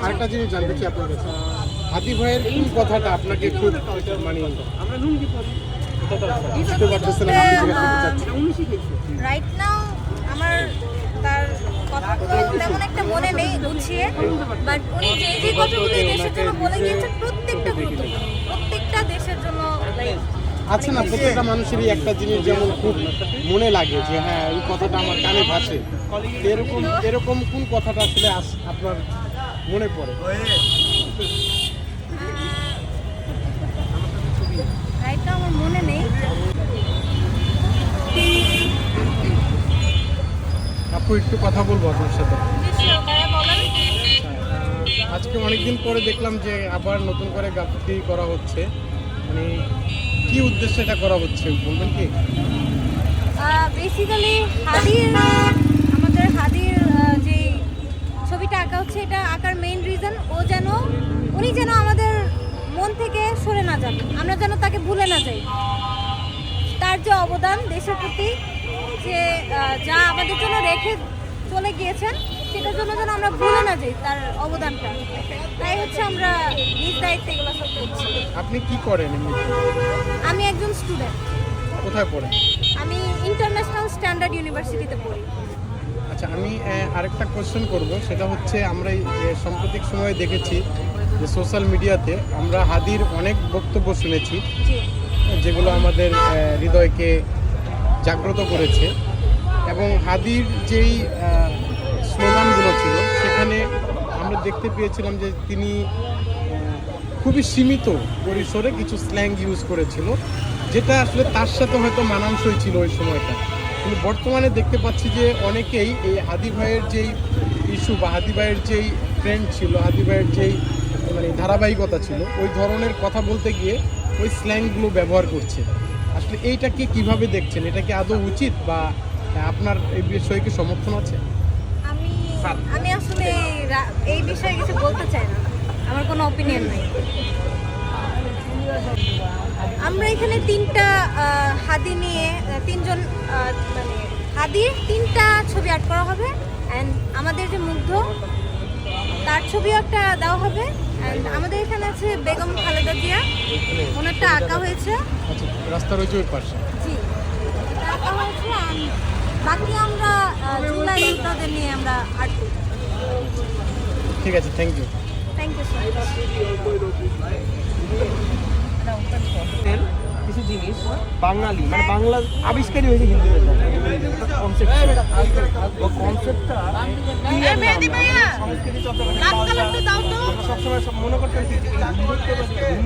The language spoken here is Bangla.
আরেকটা জিনিস জানতে চাই আপনার কাছে, হাদি ভাইয়ের কোন কথাটা আপনাকে খুব মানে বুঝতে পারতেছেন না, আপনি জিজ্ঞেস করতে চাচ্ছেন? রাইট নাও আমার তার কথাগুলো তেমন একটা মনে নেই গুছিয়ে, বাট উনি যে যে কথাগুলো দেশের জন্য বলে গিয়েছেন প্রত্যেকটা গুরুত্বপূর্ণ, প্রত্যেকটা দেশের জন্য আছে না, প্রত্যেকটা মানুষেরই একটা জিনিস যেমন খুব মনে লাগে যে হ্যাঁ এই কথাটা আমার কানে ভাসে, এরকম এরকম কোন কথাটা আসলে আপনার মনে পড়ে? রাইট নাও আমার মনে নেই। আপু একটু কথা বলবো আপনার সাথে। বলেন। আজকে অনেকদিন পরে দেখলাম যে আবার নতুন করে গ্রাফিতি করা হচ্ছে, মানে কি উদ্দেশ্যে এটা করা হচ্ছে বলবেন কি? বেসিক্যালি আমাদের হাদির যে ছবিটা আঁকা হচ্ছে, এটা আঁকার মেইন রিজন উনি যেন আমাদের মন থেকে সরে না যান, আমরা যেন তাকে ভুলে না যাই। তার যে অবদান দেশের প্রতি, যে যা আমাদের জন্য রেখে চলে গিয়েছেন, সেটার জন্য যেন আমরা ভুলে না যাই তার অবদানটা। তাই হচ্ছে আমরা নিজ দায়িত্বে এগুলো সব করছি। আপনি কি করেন এমনিতে? আমি একজন স্টুডেন্ট। কোথায় পড়েন? আমি ইন্টারন্যাশনাল স্ট্যান্ডার্ড ইউনিভার্সিটিতে পড়ি। আচ্ছা, আমি আরেকটা কোশ্চেন করব, সেটা হচ্ছে আমরা এই সাম্প্রতিক সময়ে দেখেছি যে সোশ্যাল মিডিয়াতে আমরা হাদির অনেক বক্তব্য শুনেছি যেগুলো আমাদের হৃদয়কে জাগ্রত করেছে, এবং হাদির যেই স্লোগানগুলো ছিল সেখানে আমরা দেখতে পেয়েছিলাম যে তিনি খুবই সীমিত পরিসরে কিছু স্ল্যাং ইউজ করেছিল, যেটা আসলে তার সাথে হয়তো মানানসই ছিল ওই সময়টা। কিন্তু বর্তমানে দেখতে পাচ্ছি যে অনেকেই এই হাদি ভাইয়ের যেই ইস্যু বা হাদি ভাইয়ের যেই ট্রেন্ড ছিল, হাদি ভাইয়ের যেই মানে ধারাবাহিকতা ছিল, ওই ধরনের কথা বলতে গিয়ে ওই স্ল্যাংগুলো ব্যবহার করছে। আসলে এইটাকে কিভাবে দেখছেন? এটা কি আদৌ উচিত, বা আপনার এই বিষয়ে কি সমর্থন আছে? আমি আসলে এই বিষয়ে কিছু বলতে চাই না, আমার কোনো অপিনিয়ন নাই। আমরা এখানে তিনটা হাদি নিয়ে তিনজন মানে হাদির তিনটা ছবি আর্ট করা হবে, অ্যান্ড আমাদের যে মুগ্ধ তার ছবিও একটা দেওয়া হবে, অ্যান্ড আমাদের এখানে আছে বেগম খালেদা জিয়া, ওনারটা আঁকা হয়েছে। আচ্ছা, রাস্তার ওই যে ওই পাশে। জি, এটা আঁকা হয়েছে, অ্যান্ড বাকি আমরা জুলাই যোদ্ধাদের নিয়ে আমরা আর্ট করি। ঠিক আছে, thank you. Thank you so much. কিছু জিনিস বাঙালি মানে বাংলা আবিষ্কারই হয়েছে হিন্দুদের কনসেপ্টটা সংস্কৃতি চর্চা সবসময় মনে করতেন হিন্দুত্ব